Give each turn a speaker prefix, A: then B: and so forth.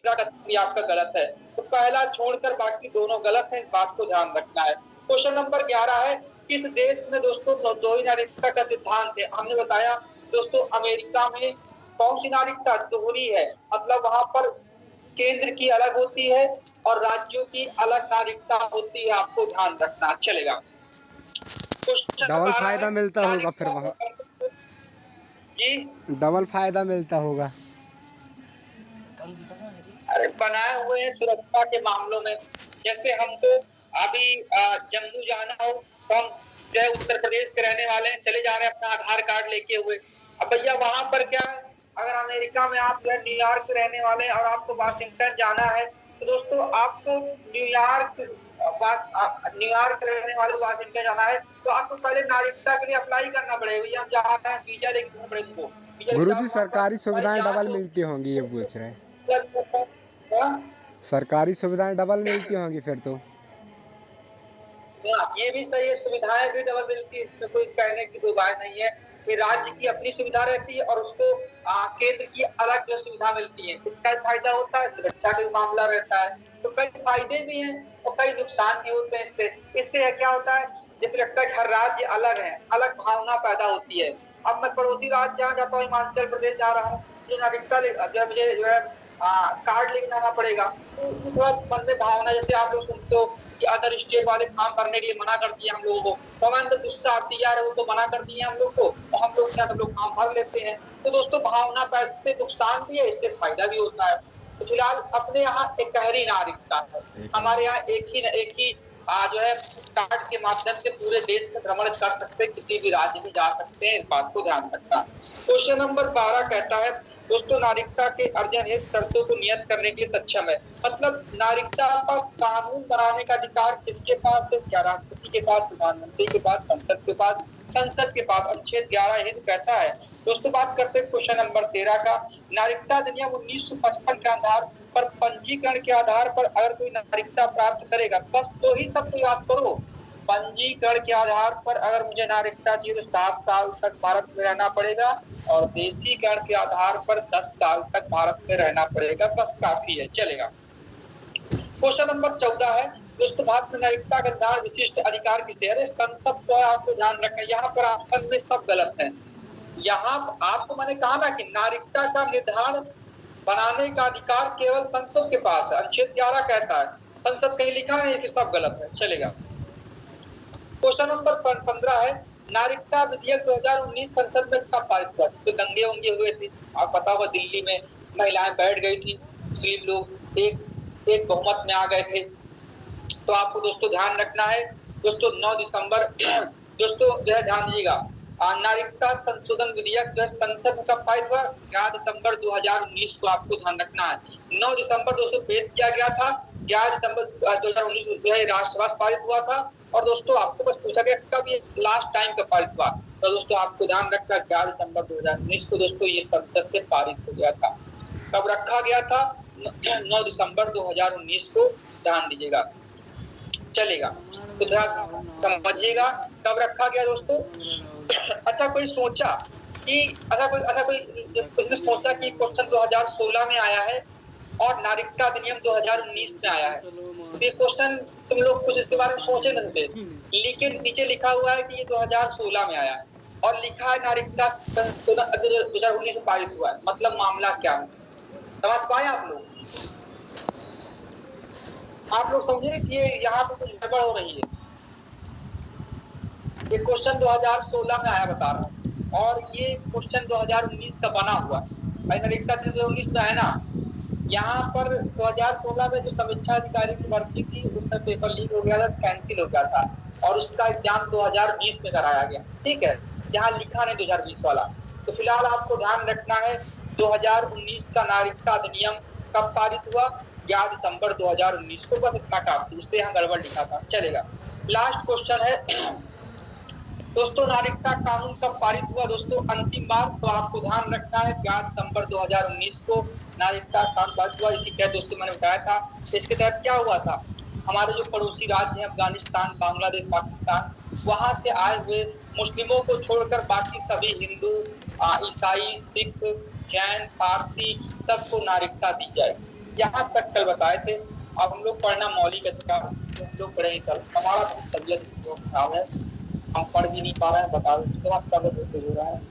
A: तीसरा कथन भी आपका गलत है। तो पहला छोड़कर बाकी दोनों गलत है, इस बात को ध्यान रखना है। क्वेश्चन नंबर 11 है, किस देश में दोस्तों दो ही नागरिकता का सिद्धांत है? हमने बताया दोस्तों अमेरिका में कौन सी नागरिकता दोहरी है, मतलब वहां पर केंद्र की अलग होती है और राज्यों की अलग नागरिकता होती है, आपको ध्यान रखना चलेगा। क्वेश्चन
B: डबल
A: 12 है,
B: फायदा मिलता होगा फिर
A: नागरिकता
B: वहाँ,
A: जी
B: डबल फायदा मिलता होगा।
A: अरे बनाए हुए हैं सुरक्षा के मामलों में। जैसे हमको अभी जम्मू जाना हो तो हम जो है उत्तर प्रदेश के रहने वाले हैं, चले जा रहे हैं अपना आधार कार्ड लेके हुए। अब भैया वहां पर क्या है, अगर अमेरिका में आप जो है न्यूयॉर्क के रहने वाले हैं और आपको वाशिंगटन जाना है, तो दोस्तों आपको न्यूयॉर्क रहने वाले वाशिंगटन जाना है तो आपको पहले नागरिकता के लिए अप्लाई करना पड़ेगा। भैया हम जा रहे हैं, वीजा लेके घूम रहे हैं, वीजा लेके
B: गुरुजी
A: जाओ, वहां पर
B: सरकारी
A: भाई
B: सुविधाएं
A: जांच
B: डबल
A: हो।
B: मिलती होंगी, ये पूछ रहे हैं।
A: हाँ?
B: सरकारी सुविधाएं डबल मिलती होंगी फिर तो।
A: ये भी सही है, सुविधाएं भी डबल मिलती है, इसमें कोई कहने की दो बात नहीं है कि राज्य की अपनी सुविधा रहती है और उसको केंद्र की अलग जो सुविधा मिलती है, इसका फायदा होता है, सुरक्षा का मामला रहता है। तो कई फायदे भी हैं और कई नुकसान भी होते हैं इससे। इससे क्या होता है, जैसे लगता है कि हर राज्य अलग है, अलग भावना पैदा होती है। अब मैं पड़ोसी राज्य जहाँ जाता हूँ, हिमाचल प्रदेश जा रहा हूँ, मुझे नागरिकता जो मुझे जो है कार्ड लेके जाना पड़ेगा, तो इस मन में भावना, जैसे आप लोग सुनते हो कि अदर स्टेट वाले काम करने के लिए मना कर दिया हम लोगों को, तो हमारे अंदर गुस्सा आती है, यार वो तो मना कर दिए हम लोग को, और हम लोग क्या सब लोग काम भर लेते हैं। तो दोस्तों भावना पैसे नुकसान भी है, इससे फायदा भी होता है। तो फिलहाल अपने यहाँ एकहरी नागरिकता है, हमारे यहाँ एक ही जो है कार्ड के माध्यम से पूरे देश में भ्रमण कर सकते हैं, किसी भी राज्य में जा सकते हैं, इस बात को ध्यान रखना। क्वेश्चन नंबर 12 कहता है दोस्तों नागरिकता के अर्जन हेतु शर्तों को नियत करने के लिए सक्षम है। मतलब नागरिकता का कानून बनाने का अधिकार किसके पास है? क्या राष्ट्रपति के पास, प्रधानमंत्री के पास, संसद के पास? संसद के पास। अनुच्छेद 11 हित कहता है। दोस्तों बात करते हैं क्वेश्चन नंबर 13 का, नागरिकता अधिनियम 1955 के आधार पर पंजीकरण के आधार पर अगर कोई नागरिकता प्राप्त करेगा, बस तो ही सबको याद करो, पंजीकरण के आधार पर अगर मुझे नागरिकता चाहिए तो 7 साल तक भारत में रहना पड़ेगा और देशीकरण के आधार पर 10 साल तक भारत में रहना पड़ेगा, बस काफी है, चलेगा। क्वेश्चन नंबर 14 है दोस्तों, भारत में नागरिकता का निर्धारण विशिष्ट अधिकार किसे? अरे संसद को आपको ध्यान रखना है, यहाँ पर ऑप्शन में सब गलत है। यहाँ आपको मैंने कहा ना कि नागरिकता का निर्धारण बनाने का अधिकार केवल संसद के पास है, अनुच्छेद 11 कहता है। संसद कहीं लिखा है, ये सब गलत है, चलेगा। क्वेश्चन नंबर 15 है, नागरिकता विधेयक 2019 संसद में कब पारित हुआ? तो दंगे वंगे हुए थे, आप पता हुआ, दिल्ली में महिलाएं बैठ गई थी, मुस्लिम लोग एक बहुमत में आ गए थे। तो आपको दोस्तों ध्यान रखना है दोस्तों 9 दिसंबर दोस्तों जो है ध्यान दीजिएगा, नागरिकता संशोधन विधेयक जो है संसद में कब पारित हुआ? 11 दिसंबर 2019 को आपको ध्यान रखना है। 9 दिसंबर दोस्तों पेश किया गया था, 11 दिसंबर 2019 जो है राष्ट्रसभा से पारित हुआ था। और दोस्तों आपको बस पूछा गया कब ये लास्ट टाइम कब पारित हुआ, तो दोस्तों आपको ध्यान रखना 11 दिसंबर 2019 को दोस्तों ये संसद से पारित हो गया था। कब रखा गया था? 9 दिसंबर 2019 को, ध्यान दीजिएगा, चलेगा। तो थोड़ा समझिएगा कब रखा गया दोस्तों। अच्छा कोई सोचा कि ऐसा कोई किसने सोचा कि क्वेश्चन 2016 में आया है और नागरिकता अधिनियम 2019 में आया है, तो ये क्वेश्चन तुम लोग कुछ इसके बारे में सोचे नहीं थे, लेकिन नीचे लिखा हुआ है कि ये 2016 में आया है और लिखा है नागरिकता संशोधन 2019 में पारित हुआ है, मतलब मामला क्या है, समझ पाए आप लोग? आप लोग समझे कि ये यहाँ पे कुछ गड़बड़ हो रही है। ये क्वेश्चन 2016 में आया बता रहा हूँ और ये क्वेश्चन 2019 का बना हुआ है, नागरिकता 2019 में है ना। यहाँ पर 2016 में जो समीक्षा अधिकारी की भर्ती थी उसका पेपर लीक हो गया था, कैंसिल हो गया था और उसका एग्जाम 2020 में कराया गया, ठीक है, यहाँ लिखा नहीं 2020 वाला। तो फिलहाल आपको ध्यान रखना है 2019 का नागरिकता अधिनियम कब पारित हुआ? 11 दिसंबर 2019 को, बस इतना काफी, इसलिए यहाँ गड़बड़ लिखा था, चलेगा। लास्ट क्वेश्चन है दोस्तों, नागरिकता कानून कब पारित हुआ दोस्तों अंतिम बार? तो आपको ध्यान रखना है 11 दिसंबर 2019 को नागरिकता कानून पारित हुआ। इसी के दोस्तों मैंने बताया था, इसके तहत क्या हुआ था, हमारे जो पड़ोसी राज्य हैं अफगानिस्तान, बांग्लादेश, पाकिस्तान, वहां से आए हुए मुस्लिमों को छोड़कर बाकी सभी हिंदू, ईसाई, सिख, जैन, पारसी सबको नागरिकता दी जाएगी। यहाँ तक कल बताए थे। अब हम लोग पढ़ना मौलिक अधिकार, जो हम लोग पढ़े कल। हमारा तबीयत खराब है, हम पढ़ भी नहीं पा रहे हैं, बता दो, थोड़ा सब्र होते हो रहा है।